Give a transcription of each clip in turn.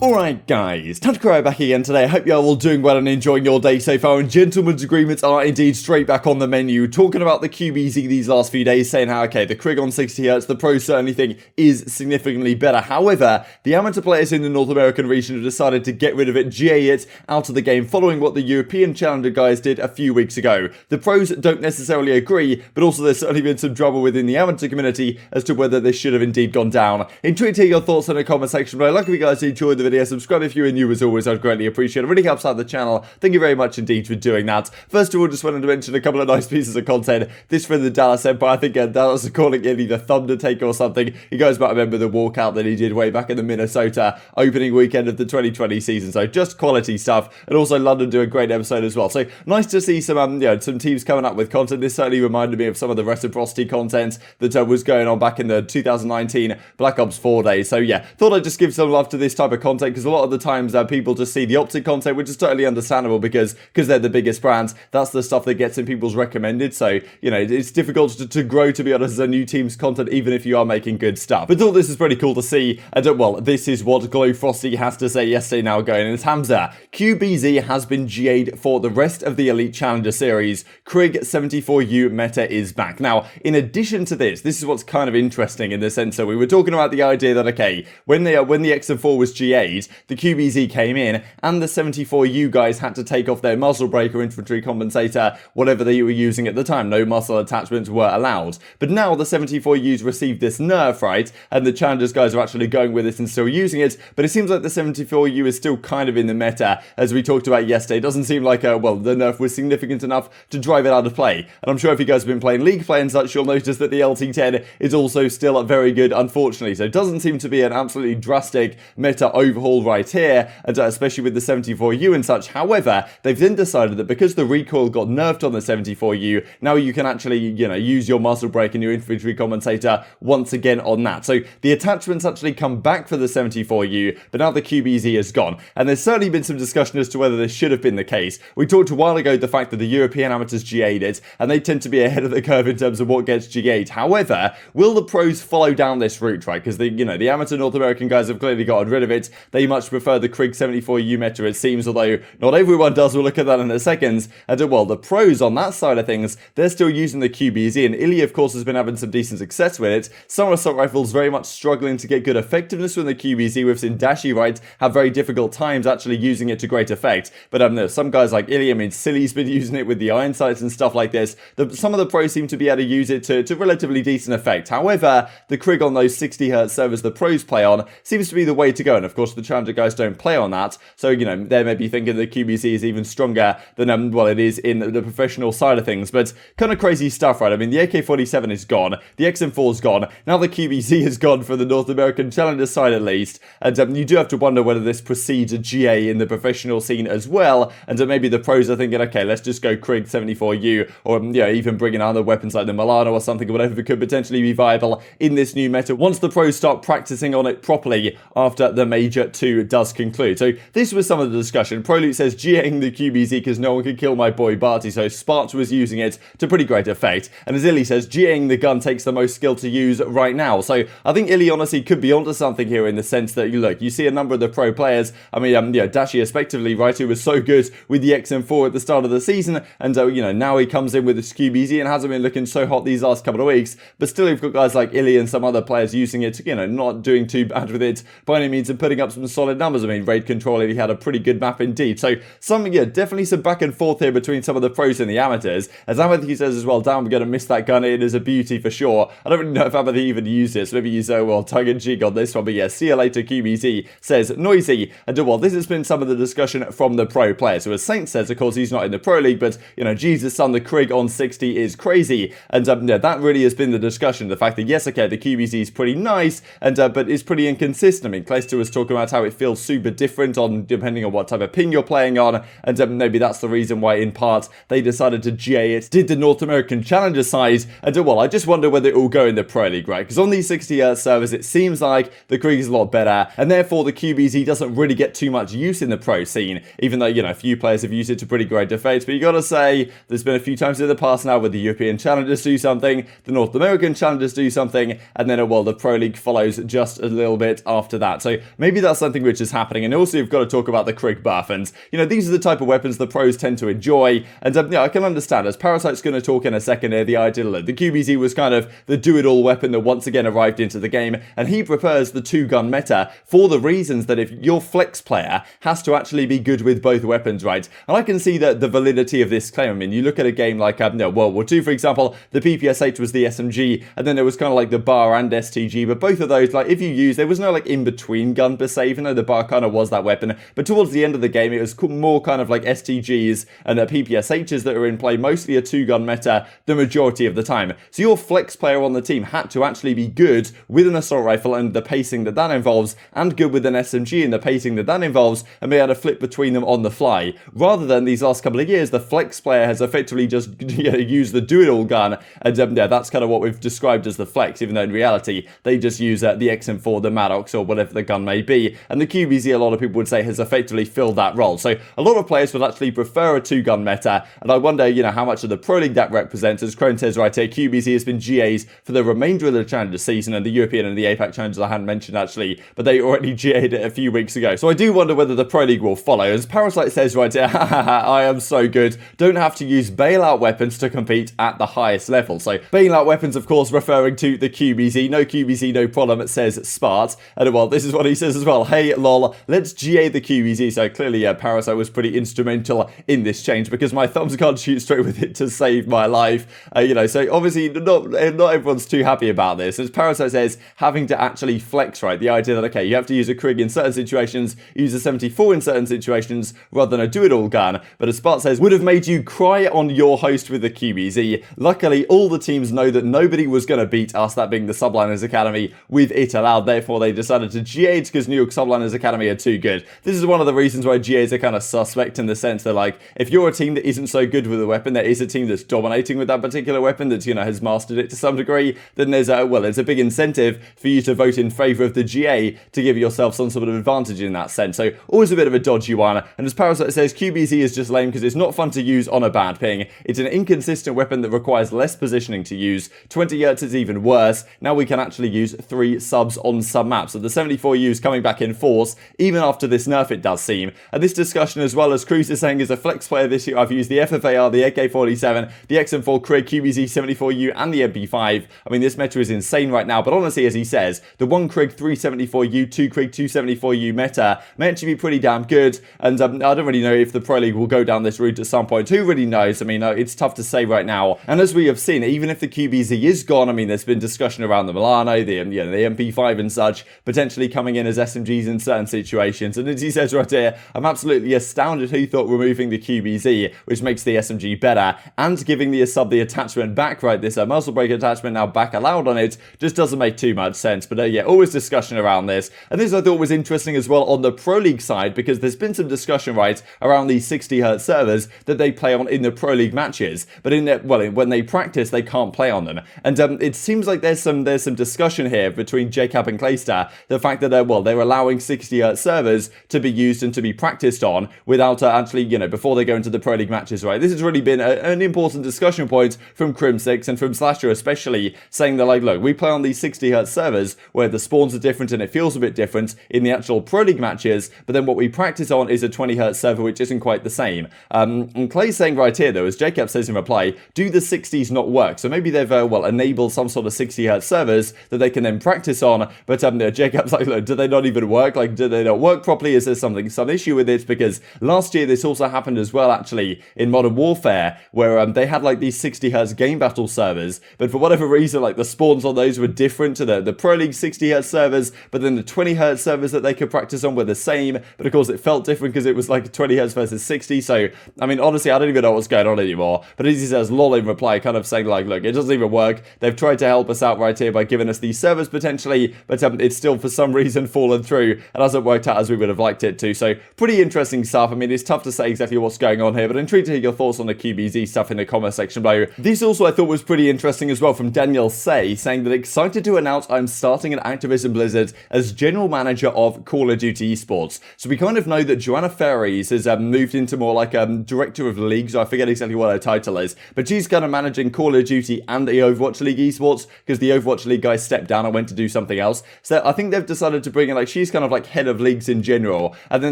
Alright guys, TacticalRab back again today. I hope you are all doing well and enjoying your day so far, and gentlemen's agreements are indeed straight back on the menu. Talking about the QBZ these last few days, saying how, okay, the Krig on 60Hz, the pros certainly think is significantly better. However, the amateur players in the North American region have decided to get rid of it, GA it out of the game, following what the European Challenger guys did a few weeks ago. The pros don't necessarily agree, but also there's certainly been some trouble within the amateur community as to whether this should have indeed gone down. Intrigued to hear your thoughts in the comment section below. Like if you guys enjoyed the video, subscribe if you are new as always, I'd greatly appreciate it. It really helps out the channel. Thank you very much indeed for doing that. First of all, just wanted to mention a couple of nice pieces of content. This from the Dallas Empire. I think Dallas are calling it the Thunder Take or something. You guys might remember the walkout that he did way back in the Minnesota opening weekend of the 2020 season. So just quality stuff. And also London do a great episode as well. So nice to see some some teams coming up with content. This certainly reminded me of some of the reciprocity content that was going on back in the 2019 Black Ops 4 days. So yeah, thought I'd just give some love to this type of content, because a lot of the times people just see the OpTic content, which is totally understandable because they're the biggest brands. That's the stuff that gets in people's recommended. So, you know, it's difficult to grow, to be honest, as a new team's content, even if you are making good stuff. But thought this is pretty cool to see. And well, this is what Glowfrosty has to say yesterday now going. And it's Hamza. QBZ has been GA'd for the rest of the Elite Challenger series. Krig 74U meta is back. Now, in addition to this is what's kind of interesting in the sense that we were talking about the idea that, okay, when the XM4 was GA'd, the QBZ came in and the 74U guys had to take off their muzzle brake or infantry compensator, whatever they were using at the time. No muzzle attachments were allowed. But now the 74Us received this nerf, right? And the Challengers guys are actually going with it and still using it. But it seems like the 74U is still kind of in the meta, as we talked about yesterday. It doesn't seem like, well, the nerf was significant enough to drive it out of play. And I'm sure if you guys have been playing League play and such, you'll notice that the LT10 is also still very good, unfortunately. So it doesn't seem to be an absolutely drastic meta overhaul right here, and especially with the 74U and such. However, they've then decided that because the recoil got nerfed on the 74U, now you can actually, you know, use your muzzle brake and your infantry compensator once again on that. So the attachments actually come back for the 74U, but now the QBZ is gone. And there's certainly been some discussion as to whether this should have been the case. We talked a while ago the fact that the European amateurs GA'd it, and they tend to be ahead of the curve in terms of what gets GA'd. However, will the pros follow down this route, right? Because the amateur North American guys have clearly gotten rid of it. They much prefer the Krig 74U meta, it seems, although not everyone does. We'll look at that in a second. And well, the pros on that side of things, they're still using the QBZ, and ILLey, of course, has been having some decent success with it. Some assault rifles very much struggling to get good effectiveness with the QBZ. We've seen Dashy, right, have very difficult times actually using it to great effect. But some guys like ILLey, I mean, Silly's been using it with the iron sights and stuff like this. Some of the pros seem to be able to use it to relatively decent effect. However, the Krig on those 60Hz servers the pros play on seems to be the way to go. And of course, the Challenger guys don't play on that. So, you know, they may be thinking the QBZ is even stronger than, well, it is in the professional side of things. But kind of crazy stuff, right? I mean, the AK-47 is gone. The XM4 is gone. Now the QBZ is gone for the North American Challenger side, at least. And you do have to wonder whether this precedes a GA in the professional scene as well. And maybe the pros are thinking, okay, let's just go Krig 74U, or, you know, even bring in other weapons like the Milano or something, or whatever could potentially be viable in this new meta once the pros start practicing on it properly after the Major 2 does conclude. So this was some of the discussion. ProLoot says GAing the QBZ because no one could kill my boy Barty, so Sparks was using it to pretty great effect. And as ILLey says, GAing the gun takes the most skill to use right now. So I think ILLey honestly could be onto something here in the sense that, look, you see a number of the pro players, I mean, Dashy respectively, right, who was so good with the XM4 at the start of the season, and you know, now he comes in with the QBZ and hasn't been looking so hot these last couple of weeks, but still you've got guys like ILLey and some other players using it, you know, not doing too bad with it by any means and putting up some solid numbers. I mean, Raid Control, he had a pretty good map indeed. So definitely some back and forth here between some of the pros and the amateurs. As aBeZy says as well, damn, we're going to miss that gun. It is a beauty for sure. I don't really know if aBeZy even used it, so maybe use tongue in cheek on this one, but yeah, see you later QBZ says noisy. And well, this has been some of the discussion from the pro players. So as Saint says, of course, he's not in the pro league, but you know, Jesus son, the Krig on 60 is crazy. And yeah, that really has been the discussion. The fact that yes, okay, the QBZ is pretty nice, and but it's pretty inconsistent. I mean, Clayster was talking about how it feels super different on depending on what type of ping you're playing on, and maybe that's the reason why in part they decided to GA it. Did the North American Challenger side, and well, I just wonder whether it will go in the Pro League, right? Because on these 60Hz servers, it seems like the Krig is a lot better, and therefore the QBZ doesn't really get too much use in the pro scene, even though, you know, a few players have used it to pretty great effect. But you gotta say, there's been a few times in the past now where the European Challengers do something, the North American Challengers do something, and then, well, the Pro League follows just a little bit after that. So maybe that's that's something which is happening. And also, you've got to talk about the Krig buff. And, you know, these are the type of weapons the pros tend to enjoy. And, yeah, I can understand. As Parasite's going to talk in a second here, the idea that the QBZ was kind of the do-it-all weapon that once again arrived into the game. And he prefers the two-gun meta for the reasons that if your flex player has to actually be good with both weapons, right? And I can see that the validity of this claim. I mean, you look at a game like World War II, for example, the PPSH was the SMG, and then there was kind of like the bar and STG, but both of those, like, if you use, there was no like in-between gun per se, even though the bar kind of was that weapon, but towards the end of the game, it was more kind of like STGs and PPSHs that were in play, mostly a two-gun meta the majority of the time. So your flex player on the team had to actually be good with an assault rifle and the pacing that that involves, and good with an SMG and the pacing that that involves, and be able to flip between them on the fly. Rather than these last couple of years, the flex player has effectively just used the do-it-all gun, and yeah, that's kind of what we've described as the flex, even though in reality, they just use the XM4, the Maddox, or whatever the gun may be, and the QBZ, a lot of people would say, has effectively filled that role. So a lot of players would actually prefer a two-gun meta, and I wonder, you know, how much of the Pro League that represents. As Crone says right here, QBZ has been GAs for the remainder of the Challenger season, and the European and the APAC Challengers I hadn't mentioned actually, but they already GA'd it a few weeks ago. So I do wonder whether the Pro League will follow. As Parasite says right here, I am so good, don't have to use bailout weapons to compete at the highest level. So bailout weapons, of course, referring to the QBZ. No QBZ, no problem, it says Spart. And well, this is what he says as well. Hey, lol, let's GA the QBZ. So clearly, Parasite was pretty instrumental in this change, because my thumbs can't shoot straight with it to save my life. You know, so obviously not everyone's too happy about this. As Parasite says, having to actually flex, right? The idea that, okay, you have to use a Krig in certain situations, use a 74 in certain situations, rather than a do-it-all gun. But as Spart says, would have made you cry on your host with the QBZ. Luckily, all the teams know that nobody was going to beat us, that being the Subliners Academy, with it allowed. Therefore, they decided to GA it because New York Subliners Academy are too good. This is one of the reasons why GAs are kind of suspect, in the sense that, like, if you're a team that isn't so good with a weapon, there is a team that's dominating with that particular weapon, that, you know, has mastered it to some degree, then there's a big incentive for you to vote in favour of the GA to give yourself some sort of advantage in that sense. So always a bit of a dodgy one. And as Parasite says, QBZ is just lame because it's not fun to use on a bad ping. It's an inconsistent weapon that requires less positioning to use. 20 Hz is even worse. Now we can actually use 3 subs on some maps. So the 74U is coming back in force, even after this nerf, it does seem. And this discussion, as well as Cruz is saying, is a flex player this year. I've used the FFAR, the AK-47, the XM4 Krig, QBZ 74U, and the MP5. I mean, this meta is insane right now, but honestly, as he says, the 1 Krig 374U, 2 Krig 274U meta may actually be pretty damn good, and I don't really know if the Pro League will go down this route at some point. Who really knows? I mean, it's tough to say right now. And as we have seen, even if the QBZ is gone, I mean, there's been discussion around the Milano, the MP5 and such, potentially coming in as SMGs in certain situations. And as he says right here, I'm absolutely astounded who thought removing the QBZ, which makes the SMG better, and giving the sub the attachment back, right, this muzzle brake attachment now back allowed on it, just doesn't make too much sense. But yeah, always discussion around this. And this I thought was interesting as well on the Pro League side, because there's been some discussion, right, around these 60 Hz servers that they play on in the Pro League matches, but when they practice, they can't play on them. And it seems like there's some discussion here between JCap and Claystar, the fact that they're allowing 60 Hz servers to be used and to be practiced on without actually, before they go into the Pro League matches, right? This has really been an important discussion point from Crimsix and from Slasher especially, saying that, like, look, we play on these 60 Hz servers where the spawns are different and it feels a bit different in the actual Pro League matches, but then what we practice on is a 20 Hz server, which isn't quite the same. And Clay's saying right here, though, as Jacob says in reply, do the 60s not work? So maybe they've, enabled some sort of 60 Hz servers that they can then practice on, but Jacob's like, look, do they not even work? Like, do they not work properly? Is there some issue with it? Because last year this also happened as well, actually, in Modern Warfare, where they had, like, these 60 Hz game battle servers, but for whatever reason, like, the spawns on those were different to the Pro League 60 Hz servers, but then the 20 Hz servers that they could practice on were the same, but of course it felt different because it was like 20 Hz versus 60, so, I mean, honestly, I don't even know what's going on anymore, but as he says, lol in reply, kind of saying, like, look, it doesn't even work, they've tried to help us out right here by giving us these servers potentially, but it's still for some reason fallen through, and hasn't worked out as we would have liked it to, so pretty interesting stuff. I mean, it's tough to say exactly what's going on here, but I'm intrigued to hear your thoughts on the QBZ stuff in the comment section below. This also I thought was pretty interesting as well from Daniel Say, saying that excited to announce I'm starting at Activision Blizzard as general manager of Call of Duty Esports. So we kind of know that Joanna Ferries has moved into more like director of leagues, so I forget exactly what her title is, but she's kind of managing Call of Duty and the Overwatch League Esports, because the Overwatch League guy stepped down and went to do something else. So I think they've decided to bring in, like, she she's kind of like head of leagues in general, and then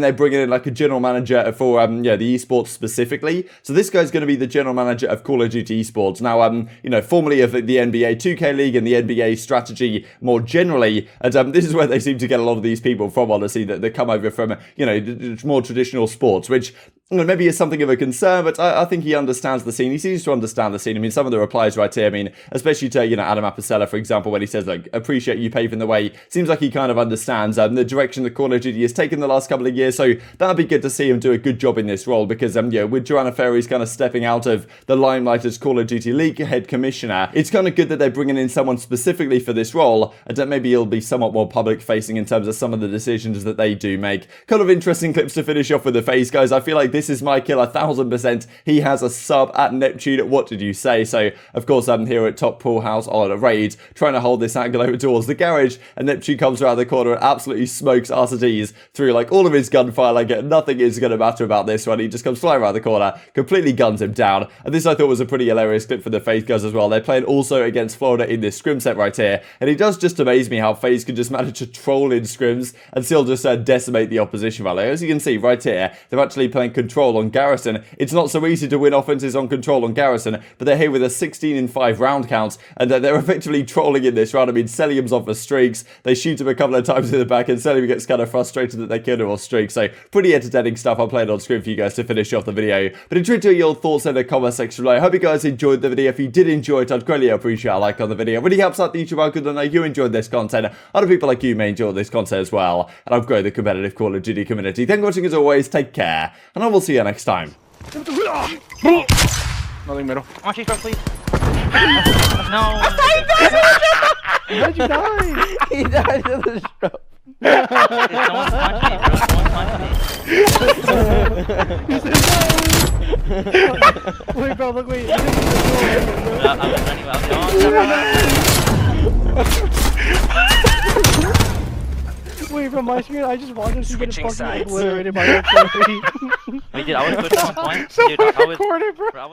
they're bringing in like a general manager for yeah, the esports specifically. So this guy's going to be the general manager of Call of Duty Esports. Now, you know, formerly of the NBA 2K League and the NBA strategy more generally, and this is where they seem to get a lot of these people from, honestly, that come over from, you know, more traditional sports, which, you know, maybe is something of a concern, but I think he understands the scene. He seems to understand the scene. I mean, some of the replies right here, I mean, especially to, you know, Adam Apicella, for example, when he says, like, appreciate you paving the way, seems like he kind of understands the direction the Call of Duty has taken the last couple of years, so that'd be good to see him do a good job in this role, because, yeah, with Joanna Ferry's kind of stepping out of the limelight as Call of Duty League head commissioner, it's kind of good that they're bringing in someone specifically for this role, and that maybe he'll be somewhat more public-facing in terms of some of the decisions that they do make. Kind of interesting clips to finish off with the FaZe guys. I feel like this is my kill 1000%. He has a sub at Neptune. What did you say? So, of course, I'm here at top pool house on a raid, trying to hold this angle over towards the garage, and Neptune comes around the corner and absolutely smokes Arcitys through like all of his gunfire. Like nothing is going to matter about this one. He just comes flying around the corner, completely guns him down. And this I thought was a pretty hilarious clip for the FaZe guys as well. They're playing also against Florida in this scrim set right here, and it does just amaze me how FaZe can just manage to troll in scrims and still just decimate the opposition. Right? Like, as you can see right here, they're actually playing control on Garrison. It's not so easy to win offenses on control on Garrison, but they're here with a 16-5 round count, and they're effectively trolling in this round. I mean, Cellium's off for streaks. They shoot him a couple of times in the back, and Cellium gets kind of frustrated that they killed him on streaks. So pretty entertaining stuff I'm playing on screen for you guys to finish off the video. But intrigued to hear your thoughts in the comment section below. I hope you guys enjoyed the video. If you did enjoy it, I'd greatly appreciate a like on the video. It really helps out the YouTube algorithm to know you enjoyed this content. Other people like you may enjoy this content as well, and I've grown the competitive Call of Duty community. Thank you for watching as always. Take care, and I will see you next time. Nothing middle. On cheese please. No. How'd you die? He died to the stroke. Someone punch me, bro. Someone punch me. Wait, bro, look, wait. I was running out. Wait, from my screen, I just watched him get fucking sides. obliterated by that. We did. I was good at one point. So Dude, I was recorded, bro.